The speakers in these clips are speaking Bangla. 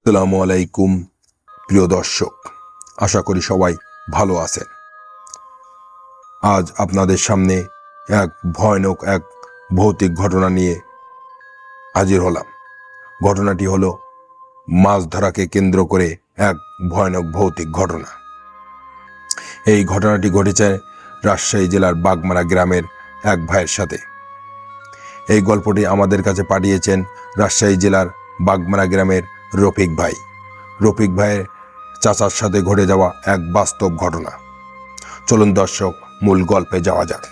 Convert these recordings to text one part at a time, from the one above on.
আসসালামু আলাইকুম প্রিয় দর্শক, আশা করি সবাই ভালো আছেন। আজ আপনাদের সামনে এক ভয়ানক ভৌতিক ঘটনা নিয়ে হাজির হলাম। ঘটনাটি হলো মাছ ধরাকে কেন্দ্র করে এক ভয়ানক ভৌতিক ঘটনা। এই ঘটনাটি ঘটেছে রাজশাহী জেলার বাগমারা গ্রামের এক ভাইয়ের সাথে। এই গল্পটি আমাদের কাছে পাঠিয়েছেন রাজশাহী জেলার বাগমারা গ্রামের রফিক ভাই। রফিক ভাইয়ের চাচার সাথে ঘটে যাওয়া এক বাস্তব ঘটনা। চলুন দর্শক, মূল গল্পে যাওয়া যাক।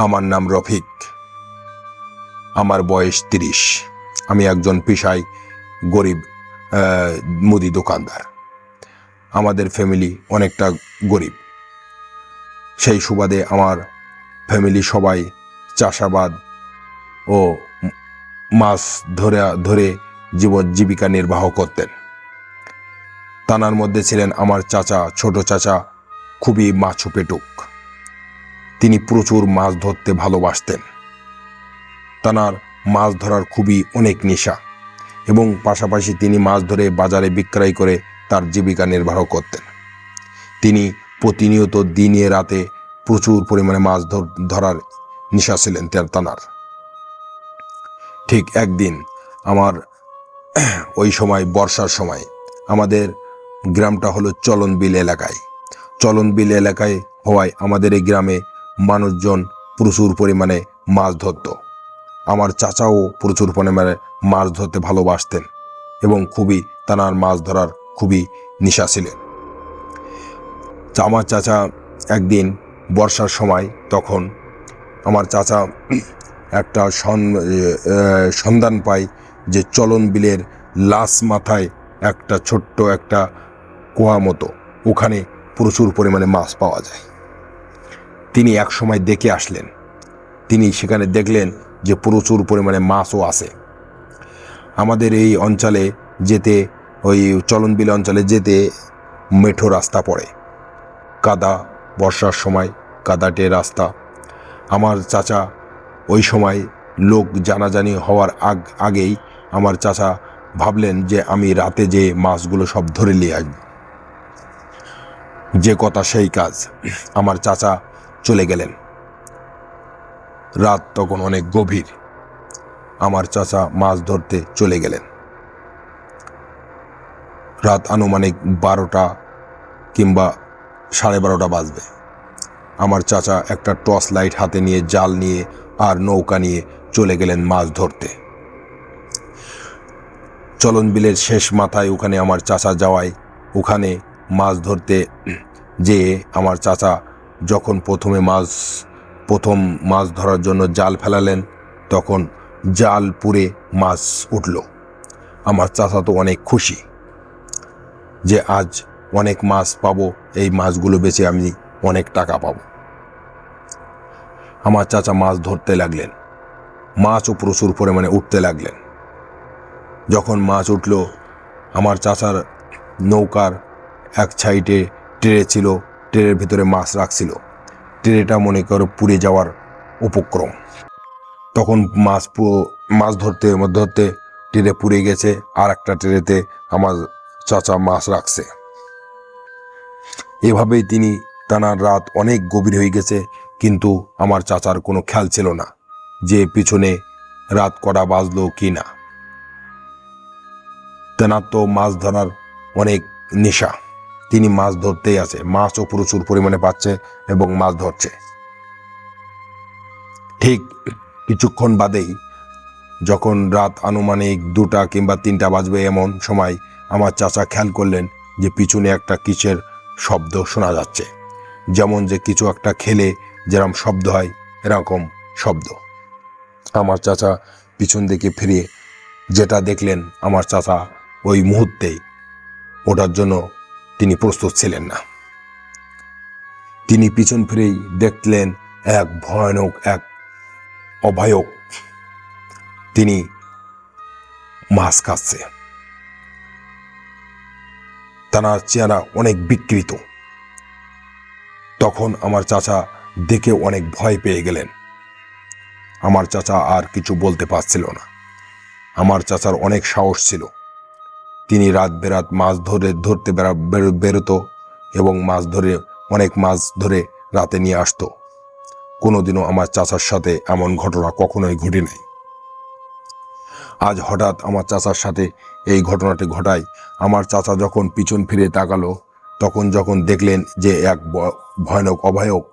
আমার নাম রফিক, আমার বয়স 30। আমি একজন পেশায় গরিব মুদি দোকানদার। আমাদের ফ্যামিলি অনেকটা গরিব। সেই সুবাদে আমার ফ্যামিলি সবাই চাষাবাদ ও মাছ ধরে জীবিকা নির্বাহ করতেন। তানার মধ্যে ছিলেন আমার চাচা, ছোট চাচা, খুবই মাছু পেটুক। তিনি প্রচুর মাছ ধরতে ভালোবাসতেন। তানার মাছ ধরার খুবই অনেক নেশা এবং পাশাপাশি তিনি মাছ ধরে বাজারে বিক্রয় করে তার জীবিকা নির্বাহ করতেন। তিনি প্রতিনিয়ত দিনে রাতে প্রচুর পরিমাণে মাছ ধরার নেশা ছিলেন তানার। ঠিক একদিন আমার ওই সময় বর্ষার সময়, আমাদের গ্রামটা হলো চলনবিল এলাকায়। চলনবিল এলাকায় হওয়ায় আমাদের এই গ্রামে মানুষজন প্রচুর পরিমাণে মাছ ধরত। আমার চাচাও প্রচুর পরিমাণে মাছ ধরতে ভালোবাসতেন এবং খুবই তানার মাছ ধরার খুবই নেশা ছিলেন। আমার চাচা একদিন বর্ষার সময়, তখন আমার চাচা একটা সন্ধান পায় যে চলনবিলের লাশ মাথায় একটা ছোট্ট একটা কুয়া মতো, ওখানে প্রচুর পরিমাণে মাছ পাওয়া যায়। তিনি এক সময় দেখে আসলেন। তিনি সেখানে দেখলেন যে প্রচুর পরিমাণে মাছও আছে। আমাদের এই অঞ্চলে যেতে, ওই চলনবিল অঞ্চলে যেতে মেঠো রাস্তা পড়ে, কাদা, বর্ষার সময় কাদাটে রাস্তা। আমার চাচা ওই সময় লোক জানাজানি হওয়ার আগেই আমার চাচা ভাবলেন যে আমি রাতে যে মাছগুলো সব ধরে নিয়ে আসব। যে কথা সেই কাজ, আমার চাচা চলে গেলেন। রাত তখন অনেক গভীর। আমার চাচা মাছ ধরতে চলে গেলেন। রাত আনুমানিক 12টা কিংবা 12:30 বাজবে। আমার চাচা একটা টর্চ লাইট হাতে নিয়ে, জাল নিয়ে আর নৌকা নিয়ে চলে গেলেন মাছ ধরতে। চলনবিলের শেষ মাথায় ওখানে আমার চাচা যাওয়ায়, ওখানে মাছ ধরতে যেয়ে আমার চাচা যখন প্রথম মাছ ধরার জন্য জাল ফেলালেন, তখন জাল পুড়ে মাছ উঠল। আমার চাচা তো অনেক খুশি যে আজ অনেক মাছ পাবো, এই মাছগুলো বেচে আমি অনেক টাকা পাবো। আমার চাচা মাছ ধরতে লাগলেন, মাছও প্রচুর পরিমাণে উঠতে লাগলেন। যখন মাছ উঠল, আমার চাচার নৌকার এক সাইডে ট্রে ছিল, ট্রের ভিতরে মাছ রাখছিল। ট্রেটা মনে করো পুড়ে যাওয়ার উপক্রম। তখন মাছ ধরতে ট্রে পুড়ে গেছে, আর একটা ট্রেতে আমার চাচা মাছ রাখছে। এভাবেই তানার রাত অনেক গভীর হয়ে গেছে, কিন্তু আমার চাচার কোনো খেয়াল ছিল না যে পিছনে রাত কটা বাজলো কি না। তেনার তো মাছ ধরার অনেক নেশা, তিনি মাছ ধরতেই আছে, মাছও প্রচুর পরিমাণে পাচ্ছে এবং মাছ ধরছে। ঠিক কিছুক্ষণ বাদেই, যখন রাত আনুমানিক 2টা কিংবা 3টা বাজবে এমন সময়, আমার চাচা খেয়াল করলেন যে পিছনে একটা কিসের শব্দ শোনা যাচ্ছে, যেমন যে কিছু একটা খেলে যেরকম শব্দ হয় এরকম শব্দ। আমার চাচা পিছন দিকে ফিরে যেটা দেখলেন, আমার চাচা ওই মুহূর্তেই ওঠার জন্য তিনি প্রস্তুত ছিলেন না। তিনি পিছন ফিরেই দেখলেন এক ভয়ানক এক অভয়ক তিনি মাছ খাচ্ছে। তার চেহারা অনেক বিকৃত। তখন আমার চাচা দেখে অনেক ভয় পেয়ে গেলেন। আমার চাচা আর কিছু বলতে পারছিল না। আমার চাচার অনেক সাহস ছিল। তিনি রাত বেরাত মাছ ধরতে বেরোতো এবং অনেক মাছ ধরে রাতে নিয়ে আসতো। কোনোদিনও আমার চাচার সাথে এমন ঘটনা কখনোই ঘটে নাই। আজ হঠাৎ আমার চাচার সাথে এই ঘটনাটি ঘটায়। আমার চাচা যখন পিছন ফিরে তাকালো, তখন যখন দেখলেন যে এক ভয়ানক অভয়ক,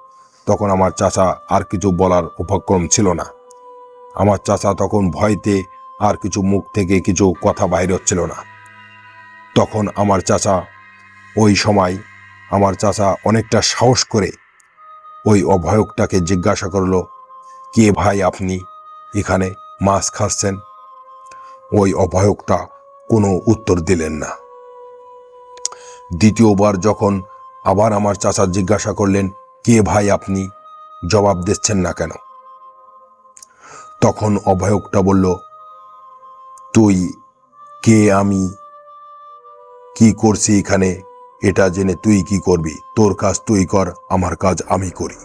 তখন আমার চাচা আর কিছু বলার উপক্রম ছিল না। আমার চাচা তখন ভয়তে আর কিছু মুখ থেকে কিছু কথা বাইর হচ্ছিল না। তখন আমার চাচা অনেকটা সাহস করে ওই অভয়কটাকে জিজ্ঞাসা করলো, কে ভাই আপনি এখানে মাছ খাচ্ছেন? ওই অভয়কটা কোনো উত্তর দিলেন না। দ্বিতীয়বার যখন আবার আমার চাচা জিজ্ঞাসা করলেন, কে ভাই আপনি, জবাব দিচ্ছেন না কেন? তখন অভয়কটা বলল, তুই কে, আমি কি করছি এখানে এটা জেনে তুই কি করবি? তোর কাজ তুই কর, আমার কাজ আমি করি।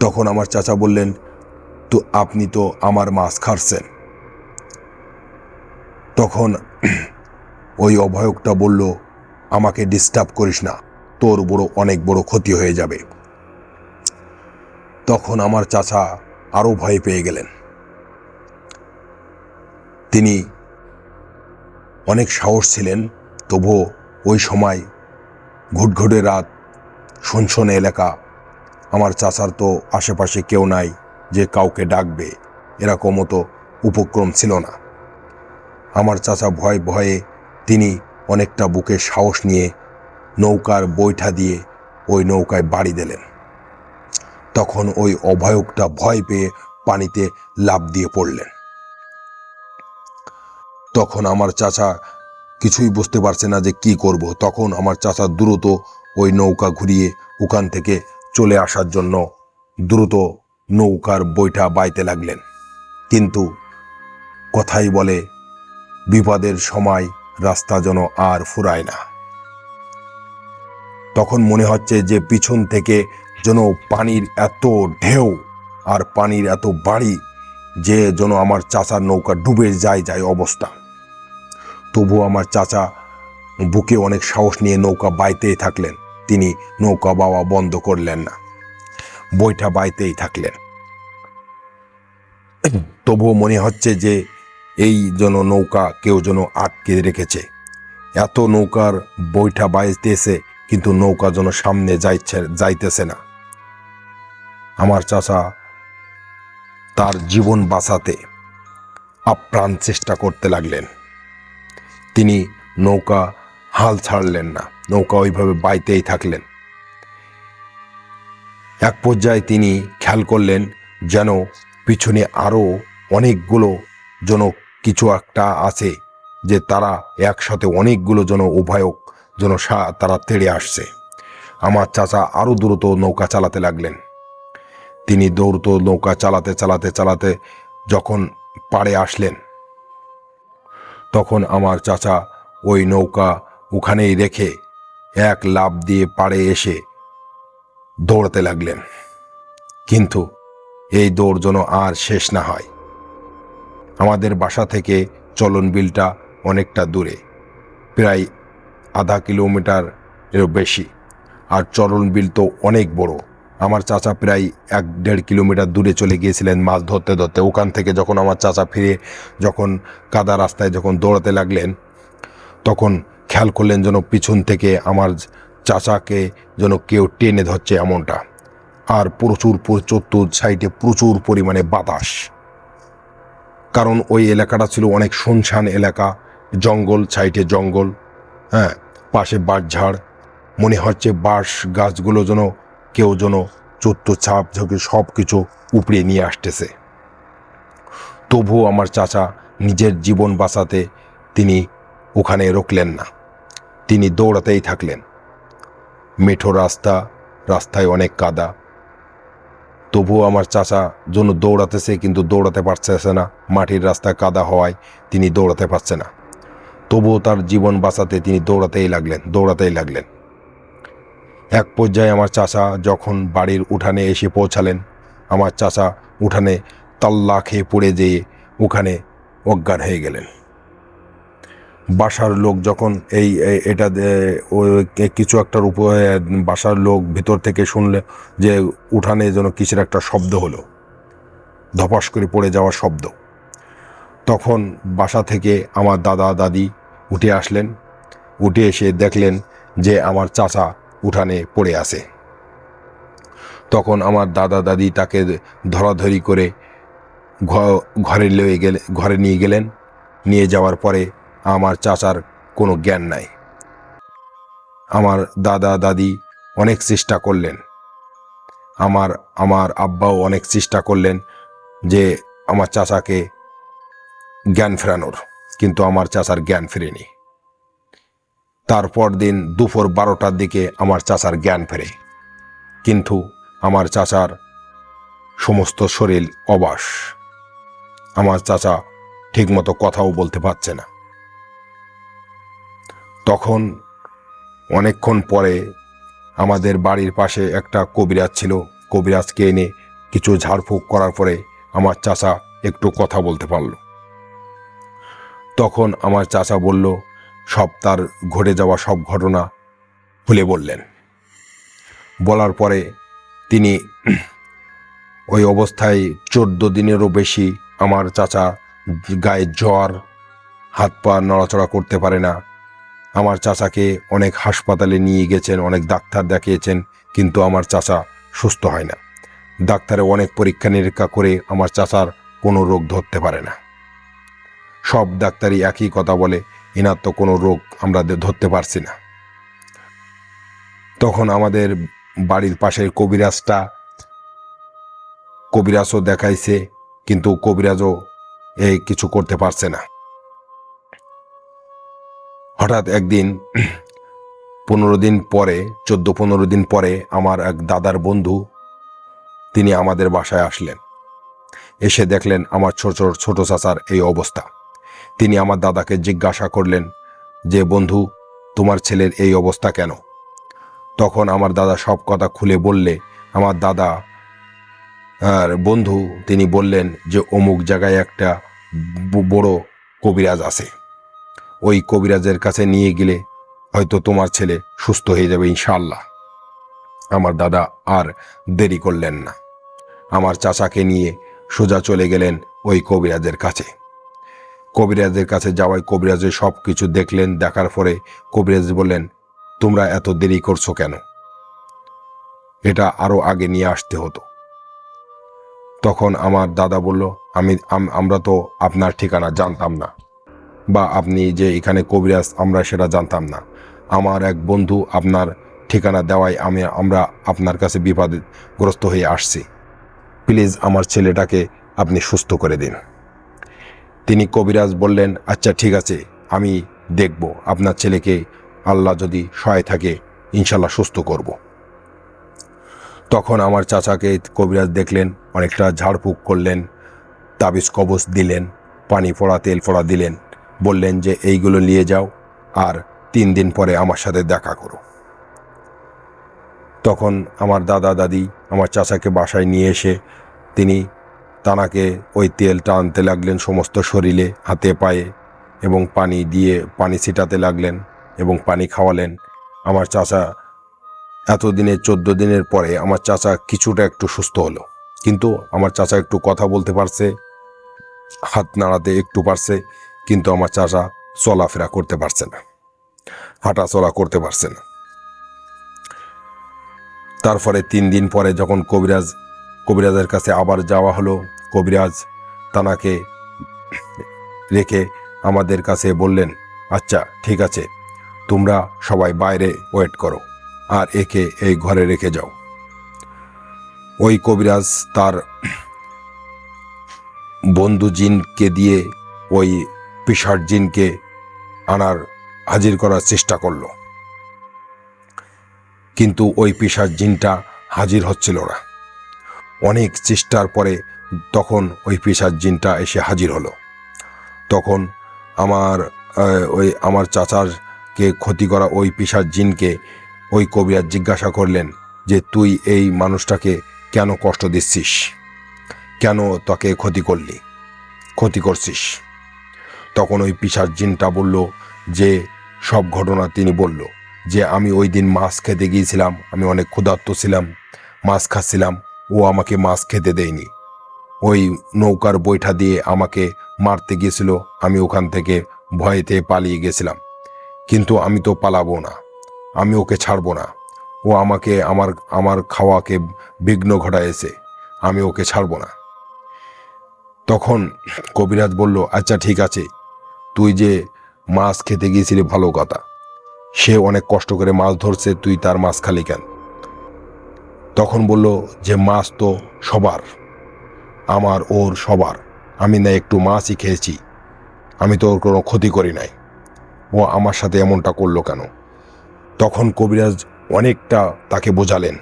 তখন আমার চাচা বললেন, তো আপনি তো আমার মাছ খাচ্ছেন। তখন ওই অভয়কটা বলল, আমাকে ডিস্টার্ব করিস না, তোর অনেক বড় ক্ষতি হয়ে যাবে। তখন আমার চাচা আরো ভয় পেয়ে গেলেন। তিনি অনেক সাহস ছিলেন, তবুও ওই সময় ঘুটঘুটে রাত, শুনশোনে এলাকা, আমার চাচার তো আশেপাশে কেউ নাই যে কাউকে ডাকবে, এরকমও তো উপক্রম ছিল না। আমার চাচা ভয়ে তিনি অনেকটা বুকে সাহস নিয়ে নৌকার বৈঠা দিয়ে ওই নৌকায় বাড়ি দিলেন। তখন ওই অভয়কটা ভয় পেয়ে পানিতে লাফ দিয়ে পড়লেন। তখন আমার চাচা কিছুই বুঝতে পারছে না যে কি করব। তখন আমার চাচা দ্রুত ওই নৌকা ঘুরিয়ে ওখান থেকে চলে আসার জন্য দ্রুত নৌকার বৈঠা বাইতে লাগলেন। কিন্তু কথাই বলে, বিপদের সময় রাস্তা যেন আর ফুরায় না। তখন মনে হচ্ছে যে পিছন থেকে যেন পানির এত ঢেউ আর পানির এত বাড়ি যে যেন আমার চাচার নৌকা ডুবে যায় অবস্থা। তবু আমার চাচা বুকে অনেক সাহস নিয়ে নৌকা বাইতেই থাকলেন। তিনি নৌকা বাওয়া বন্ধ করলেন না, বৈঠা বাইতেই থাকলেন। তবুও মনে হচ্ছে যে এই যেন নৌকা কেউ যেন আটকে রেখেছে। এত নৌকার বৈঠা বাইতেছে, কিন্তু নৌকা যেন সামনে যাইতেছে না। আমার চাচা তার জীবন বাঁচাতে আপ্রাণ চেষ্টা করতে লাগলেন। তিনি নৌকা হাল ছাড়লেন না, নৌকা ওইভাবে বাইতেই থাকলেন। এক পর্যায়ে তিনি খেয়াল করলেন যেন পিছনে আরো অনেকগুলো যেন কিছু একটা আছে, যে তারা একসাথে অনেকগুলো যেন উভয়ক যেন তারা তেড়ে আসছে। আমার চাচা আরো দ্রুত নৌকা চালাতে লাগলেন। তিনি দ্রুত নৌকা চালাতে যখন পাড়ে আসলেন, তখন আমার চাচা ওই নৌকা ওখানেই রেখে এক লাফ দিয়ে পাড়ে এসে দৌড়াতে লাগলেন। কিন্তু এই দৌড় যেন আর শেষ না হয়। আমাদের বাসা থেকে চলন বিলটা অনেকটা দূরে, প্রায় আধা কিলোমিটারেরও বেশি। আর চলন বিল তো অনেক বড়। আমার চাচা প্রায় 1-1.5 কিলোমিটার দূরে চলে গিয়েছিলেন মাছ ধরতে। ওখান থেকে যখন আমার চাচা ফিরে যখন কাদা রাস্তায় যখন দৌড়াতে লাগলেন, তখন খেয়াল করলেন যেন পিছন থেকে আমার চাচাকে যেন কেউ টেনে ধরছে এমনটা। আর চতুর সাইডে প্রচুর পরিমাণে বাতাস, কারণ ওই এলাকাটা ছিল অনেক শুনশান এলাকা, জঙ্গল, সাইডে জঙ্গল, পাশে বাঁশঝাড়। মনে হচ্ছে বাঁশ গাছগুলো যেন কেউ যেন ছাপ ঝোঁকে সব কিছু উপড়ে নিয়ে আসতেছে। তবুও আমার চাচা নিজের জীবন বাঁচাতে তিনি ওখানে রুকলেন না, তিনি দৌড়াতেই থাকলেন। মেঠো রাস্তায় অনেক কাদা, তবুও আমার চাচা যেন দৌড়াতেছে, কিন্তু দৌড়াতে পারতেছে না। মাটির রাস্তায় কাদা হওয়ায় তিনি দৌড়াতে পারছে না। তবুও তার জীবন বাঁচাতে তিনি দৌড়াতেই লাগলেন। এক পর্যায়ে আমার চাচা যখন বাড়ির উঠানে এসে পৌঁছালেন, আমার চাচা উঠানে তাল্লা খেয়ে পড়ে যেয়ে ওখানে অজ্ঞান হয়ে গেলেন। বাসার লোক যখন এটা ওই কিছু একটার উপরে বাসার লোক ভিতর থেকে শুনলে যে উঠানে যেন কিসের একটা শব্দ হলো, ধপাস করে পড়ে যাওয়ার শব্দ। তখন বাসা থেকে আমার দাদা দাদি উঠে আসলেন। উঠে এসে দেখলেন যে আমার চাচা উঠানে পড়ে আছে। তখন আমার দাদা দাদি তাকে ধরাধরি করে ঘরে নিয়ে গেলেন। নিয়ে যাওয়ার পরে আমার চাচার কোনো জ্ঞান নাই। আমার দাদা দাদি অনেক চেষ্টা করলেন, আমার আব্বাও অনেক চেষ্টা করলেন যে আমার চাচাকে জ্ঞান ফেরানোর, কিন্তু আমার চাচার জ্ঞান ফেরেনি। তারপর দিন দুপুর 12টার দিকে আমার চাচার জ্ঞান ফেরে, কিন্তু আমার চাচার সমস্ত শরীর অবশ। আমার চাচা ঠিকমতো কথাও বলতে পারছে না। তখন অনেকক্ষণ পরে আমাদের বাড়ির পাশে একটা কবিরাজ ছিল। কবিরাজকে এনে কিছু ঝাড়ফুঁক করার পরে আমার চাচা একটু কথা বলতে পারল। তখন আমার চাচা বলল, সব তার ঘটে যাওয়া সব ঘটনা খুলে বললেন। বলার পরে তিনি ওই অবস্থায় 14 দিনেরও বেশি আমার চাচা গায়ে জ্বর, হাত পা নড়াচড়া করতে পারে না। আমার চাচাকে অনেক হাসপাতালে নিয়ে গেছেন, অনেক ডাক্তার দেখিয়েছেন, কিন্তু আমার চাচা সুস্থ হয় না। ডাক্তারে অনেক পরীক্ষা নিরীক্ষা করে আমার চাচার কোনো রোগ ধরতে পারে না। সব ডাক্তারই একই কথা বলে, এনার তো কোনো রোগ আমরা ধরতে পারছি না। তখন আমাদের বাড়ির পাশের কবিরাজও দেখাইছে, কিন্তু কবিরাজও কিছু করতে পারছে না। হঠাৎ একদিন 14-15 দিন পরে আমার এক দাদার বন্ধু তিনি আমাদের বাসায় আসলেন। এসে দেখলেন আমার ছোট চাচার এই অবস্থা। তিনি আমার দাদাকে জিজ্ঞাসা করলেন যে, বন্ধু, তোমার ছেলের এই অবস্থা কেন? তখন আমার দাদা সব কথা খুলে বললে আমার দাদা আর বন্ধু তিনি বললেন যে, অমুক জায়গায় একটা বড় কবিরাজ আছে, ওই কবিরাজের কাছে নিয়ে গেলে হয়তো তোমার ছেলে সুস্থ হয়ে যাবে ইনশাআল্লাহ। আমার দাদা আর দেরি করলেন না, আমার চাচাকে নিয়ে সোজা চলে গেলেন ওই কবিরাজের কাছে। কবিরাজের কাছে যাওয়ায় কবিরাজের সব কিছু দেখলেন। দেখার পরে কবিরাজ বললেন, তোমরা এত দেরি করছো কেন? এটা আরো আগে নিয়ে আসতে হতো। তখন আমার দাদা বলল, আমরা তো আপনার ঠিকানা জানতাম না, বা আপনি যে এখানে কবিরাজ আমরা সেটা জানতাম না। আমার এক বন্ধু আপনার ঠিকানা দেওয়ায় আমরা আপনার কাছে বিপদগ্রস্ত হয়ে আসছি। প্লিজ আমার ছেলেটাকে আপনি সুস্থ করে দিন। তিনি কবিরাজ বললেন, আচ্ছা ঠিক আছে, আমি দেখব আপনার ছেলেকে, আল্লাহ যদি সহায় থাকে ইনশাল্লাহ সুস্থ করব। তখন আমার চাচাকে কবিরাজ দেখলেন, অনেকটা ঝাড়ফুঁক করলেন, তাবিজ কবজ দিলেন, পানি পড়া তেল পড়া দিলেন, বললেন যে এইগুলো নিয়ে যাও আর 3 দিন পরে আমার সাথে দেখা করো। তখন আমার দাদা দাদি আমার চাচাকে বাসায় নিয়ে এসে তিনি তানাকে ওই তেল টানতে লাগলেন সমস্ত শরীরে, হাতে পায়ে, এবং পানি ছিটাতে লাগলেন এবং পানি খাওয়ালেন। আমার চাচা এতদিনে 14 দিনের পরে আমার চাচা কিছুটা একটু সুস্থ হলো, কিন্তু আমার চাচা একটু কথা বলতে পারছে, হাত নাড়াতে একটু পারছে, কিন্তু আমার চাচা চলাফেরা করতে পারছে না, হাঁটা চলা করতে পারছে না। তারপরে 3 দিন পরে যখন কবিরাজের কাছে আবার যাওয়া হলো, কবিরাজ তানাকে রেখে আমাদের কাছে বললেন, আচ্ছা ঠিক আছে, তোমরা সবাই বাইরে ওয়েট করো আর একে এই ঘরে রেখে যাও। ওই কবিরাজ তার বন্ধু জিনকে দিয়ে ওই পিশাচ জিনকে হাজির করার চেষ্টা করলো, কিন্তু ওই পিশাচ জিনটা হাজির হচ্ছিল না। অনেক চেষ্টার পরে তখন ওই পিশাচ জিনটা এসে হাজির হলো। তখন আমার চাচারকে ক্ষতি করা ওই পিশাচ জিনকে ওই কবিরাজ জিজ্ঞাসা করলেন যে, তুই এই মানুষটাকে কেন কষ্ট দিচ্ছিস, কেন তাকে ক্ষতি করছিস? তখন ওই পিশাচ জিনটা বলল যে সব ঘটনা তিনি বলল, যে আমি ওই দিন মাছ খেতে গিয়েছিলাম, আমি অনেক ক্ষুধার্ত ছিলাম, মাছ খাচ্ছিলাম, ও আমাকে মাছ খেতে দেয়নি, ওই নৌকার বৈঠা দিয়ে আমাকে মারতে গিয়েছিল, আমি ওখান থেকে ভয়েতে পালিয়ে গেছিলাম, কিন্তু আমি তো পালাবো না, আমি ওকে ছাড়বো না, ও আমাকে আমার আমার খাওয়াকে বিঘ্ন ঘটাইছে, আমি ওকে ছাড়বো না। তখন কবিরাজ বলল, আচ্ছা ঠিক আছে, তুই যে মাছ খেতে গিয়েছিলি ভালো কথা, সে অনেক কষ্ট করে মাছ ধরছে, তুই তার মাছ খালি কেন? তখন বলল যে মাছ তো সবার, আমার ওর সবার, আমি না একটু মাছই খেয়েছি, আমি তো ওর কোনো ক্ষতি করি নাই, ও আমার সাথে এমনটা করলো কেন? তখন কবিরাজ অনেকটা তাকে বোঝালেন,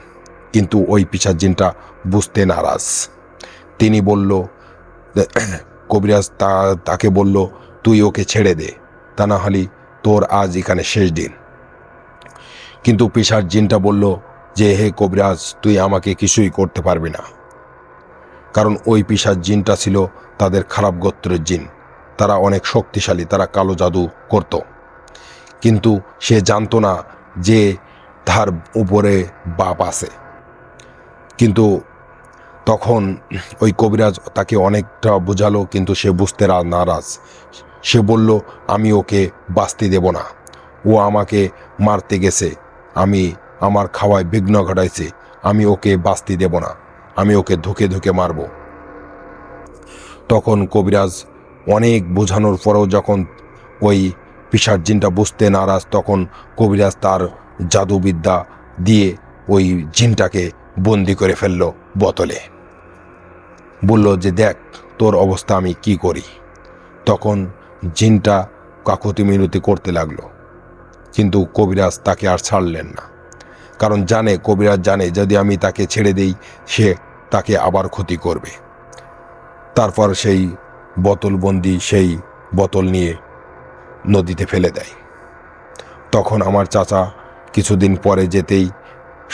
কিন্তু ওই পিশাচ জিনটা বুঝতে নারাজ। তিনি বলল, কবিরাজ তাকে বলল, তুই ওকে ছেড়ে দে, তা না হলে তোর আজ এখানে শেষ দিন। কিন্তু পিশাচ জিনটা বলল যে, হে কবিরাজ, তুই আমাকে কিছুই করতে পারবি না, কারণ ওই পিশাচ জিনটা ছিল তাদের খারাপ গোত্রের জিন, তারা অনেক শক্তিশালী, তারা কালো জাদু করত, কিন্তু সে জানতো না যে তার উপরে বাপ আছে। কিন্তু তখন ওই কবিরাজ তাকে অনেকটা বোঝালো, কিন্তু সে বুঝতে নারাজ। সে বলল, আমি ওকে বাঁচতে দেব না, ও আমাকে মারতে গেছে, আমি আমার খাওয়ায় বিঘ্ন ঘটাইছে, আমি ওকে বাঁচতে দেব না, আমি ওকে ধুকে ধুকে মারব। তখন কবিরাজ অনেক বোঝানোর পরেও যখন ওই পিশাচ জিনটা বুঝতে নারাজ, তখন কবিরাজ তার জাদুবিদ্যা দিয়ে ওই জিনটাকে বন্দি করে ফেললো বোতলে। বলল যে, দেখ তোর অবস্থা আমি কি করি। তখন জিনটা কাকুতি মিনতি করতে লাগলো, কিন্তু কবিরাজ তাকে আর ছাড়লেন না, কারণ কবিরাজ জানে যদি আমি তাকে ছেড়ে দেই, সে তাকে আবার ক্ষতি করবে। তারপর সেই বোতলবন্দি সেই বোতল নিয়ে নদীতে ফেলে দেয়। তখন আমার চাচা কিছুদিন পরে যেতেই,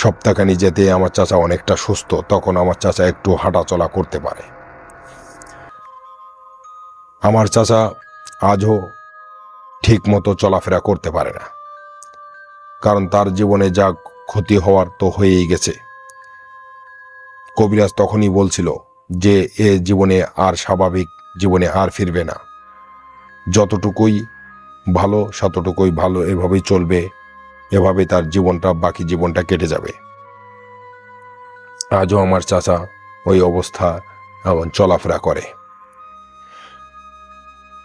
সপ্তাহখানি যেতেই আমার চাচা অনেকটা সুস্থ, তখন আমার চাচা একটু হাঁটাচলা করতে পারে। আমার চাচা আজও ঠিক মতো চলাফেরা করতে পারে না, কারণ তার জীবনে যা ক্ষতি হওয়ার তো হয়েই গেছে। কবিরাজ তখনই বলছিল যে এ জীবনে আর স্বাভাবিক জীবনে আর ফিরবে না, যতটুকুই ভালো ততটুকুই ভালো, এভাবেই চলবে, এভাবে তার জীবনটা, বাকি জীবনটা কেটে যাবে। আজও আমার চাচা ওই অবস্থা এমন চলাফেরা করে।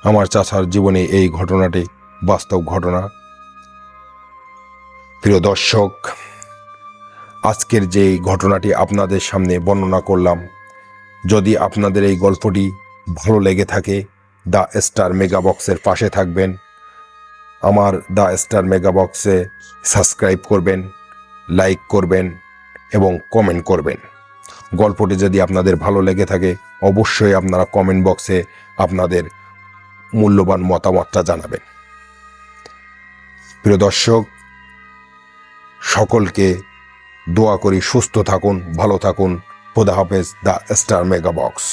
আমার চাচার জীবনে এই ঘটনাটি বাস্তব ঘটনা। প্রিয় দর্শক, আজকের যে ঘটনাটি আপনাদের সামনে বর্ণনা করলাম, যদি আপনাদের এই গল্পটি ভালো লেগে থাকে, দ্য স্টার মেগা বক্সের পাশে থাকবেন, আমার দ্য স্টার মেগা বক্সে সাবস্ক্রাইব করবেন, লাইক করবেন এবং কমেন্ট করবেন। গল্পটি যদি আপনাদের ভালো লেগে থাকে, অবশ্যই আপনারা কমেন্ট বক্সে আপনাদের মূল্যবান মতামতটা জানাবেন। প্রিয় দর্শক, সকলকে দোয়া করি সুস্থ থাকুন, ভালো থাকুন। খোদা হাফেজ। The star mega box.